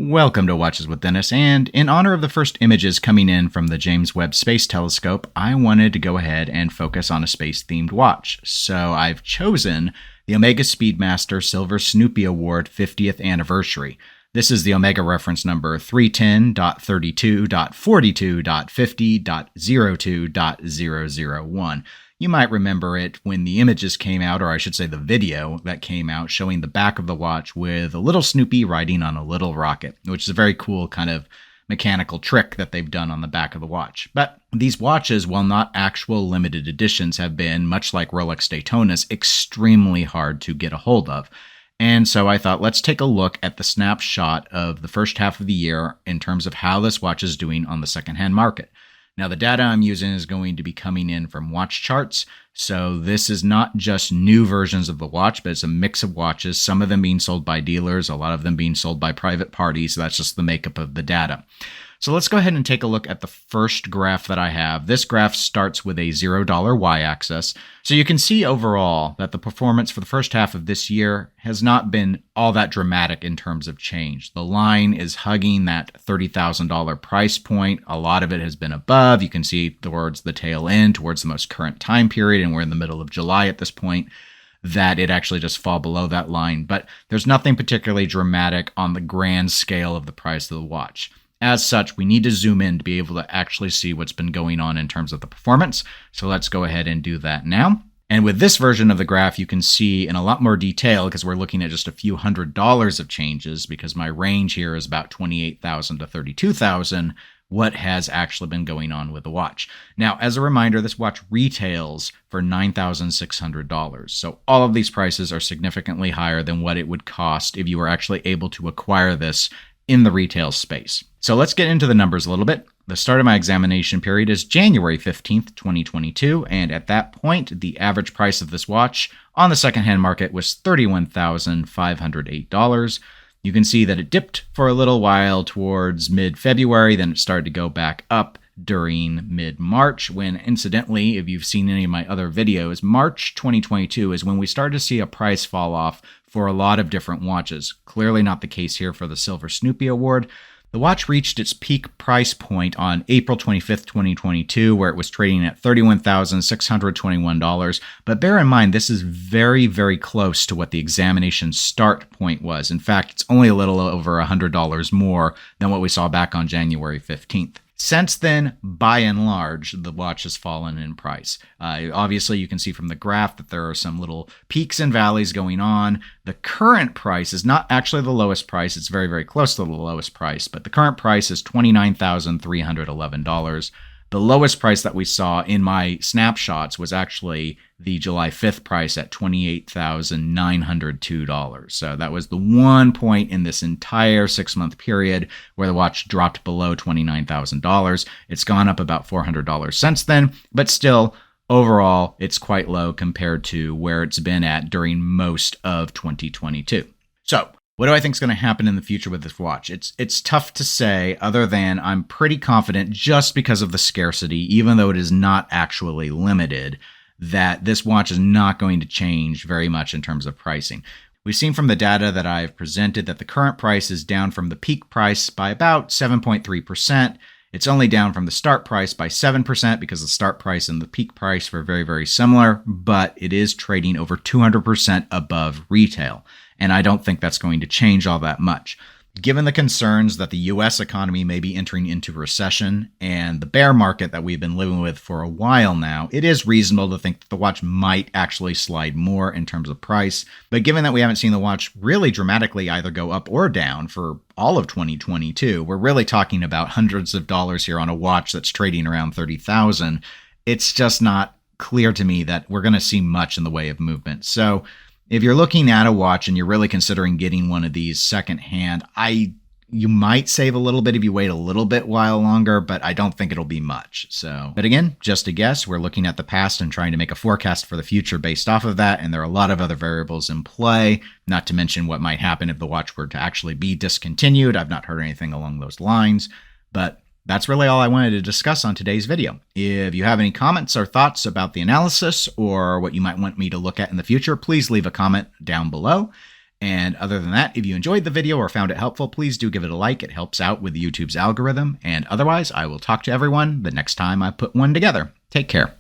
Welcome to Watches with Dennis, and in honor of the first images coming in from the James Webb Space Telescope, I wanted to go ahead and focus on a space-themed watch. So I've chosen the Omega Speedmaster Silver Snoopy Award 50th Anniversary. This is the Omega reference number 310.32.42.50.02.001. You might remember it when the images came out, or I should say the video that came out, showing the back of the watch with a little Snoopy riding on a little rocket, which is a very cool kind of mechanical trick that they've done on the back of the watch. But these watches, while not actual limited editions, have been, much like Rolex Daytona's, extremely hard to get a hold of. And so I thought, let's take a look at the snapshot of the first half of the year in terms of how this watch is doing on the secondhand market. Now, the data I'm using is going to be coming in from watch charts. So this is not just new versions of the watch, but it's a mix of watches, some of them being sold by dealers, a lot of them being sold by private parties. So that's just the makeup of the data. So let's go ahead and take a look at the first graph that I have. This graph starts with a $0 y-axis. So you can see overall that the performance for the first half of this year has not been all that dramatic in terms of change. The line is hugging that $30,000 price point. A lot of it has been above. You can see towards the tail end, towards the most current time period, and we're in the middle of July at this point, that it actually just fall below that line. But there's nothing particularly dramatic on the grand scale of the price of the watch. As such, we need to zoom in to be able to actually see what's been going on in terms of the performance. So let's go ahead and do that now. And with this version of the graph, you can see in a lot more detail, because we're looking at just a few $100s of changes, because my range here is about $28,000 to $32,000, what has actually been going on with the watch. Now, as a reminder, this watch retails for $9,600. So all of these prices are significantly higher than what it would cost if you were actually able to acquire this in the retail space. So let's get into the numbers a little bit. The start of my examination period is January 15th, 2022, and at that point, the average price of this watch on the secondhand market was $31,508. You can see that it dipped for a little while towards mid-February, then it started to go back up during mid-March, when, incidentally, if you've seen any of my other videos, March 2022 is when we started to see a price fall off for a lot of different watches. Clearly not the case here for the Silver Snoopy Award. The watch reached its peak price point on April 25th, 2022, where it was trading at $31,621. But bear in mind, this is very, very close to what the examination start point was. In fact, it's only a little over $100 more than what we saw back on January 15th. Since then, by and large, the watch has fallen in price. Obviously, you can see from the graph that there are some little peaks and valleys going on. The current price is not actually the lowest price. It's very, very close to the lowest price, but the current price is $29,311. The lowest price that we saw in my snapshots was actually the July 5th price at $28,902. So that was the one point in this entire 6-month period where the watch dropped below $29,000. It's gone up about $400 since then, but still, overall, it's quite low compared to where it's been at during most of 2022. So, what do I think is going to happen in the future with this watch? It's tough to say, other than I'm pretty confident, just because of the scarcity, even though it is not actually limited, that this watch is not going to change very much in terms of pricing. We've seen from the data that I've presented that the current price is down from the peak price by about 7.3%. It's only down from the start price by 7% because the start price and the peak price were very, very similar, but it is trading over 200% above retail. And I don't think that's going to change all that much. Given the concerns that the U.S. economy may be entering into recession and the bear market that we've been living with for a while now, it is reasonable to think that the watch might actually slide more in terms of price. But given that we haven't seen the watch really dramatically either go up or down for all of 2022, we're really talking about hundreds of dollars here on a watch that's trading around $30,000. It's just not clear to me that we're going to see much in the way of movement. So if you're looking at a watch and you're really considering getting one of these secondhand, you might save a little bit if you wait a little bit while longer, but I don't think it'll be much. But again, just a guess. We're looking at the past and trying to make a forecast for the future based off of that, and there are a lot of other variables in play, not to mention what might happen if the watch were to actually be discontinued. I've not heard anything along those lines, but that's really all I wanted to discuss on today's video. If you have any comments or thoughts about the analysis or what you might want me to look at in the future, please leave a comment down below. And other than that, if you enjoyed the video or found it helpful, please do give it a like. It helps out with YouTube's algorithm. And otherwise, I will talk to everyone the next time I put one together. Take care.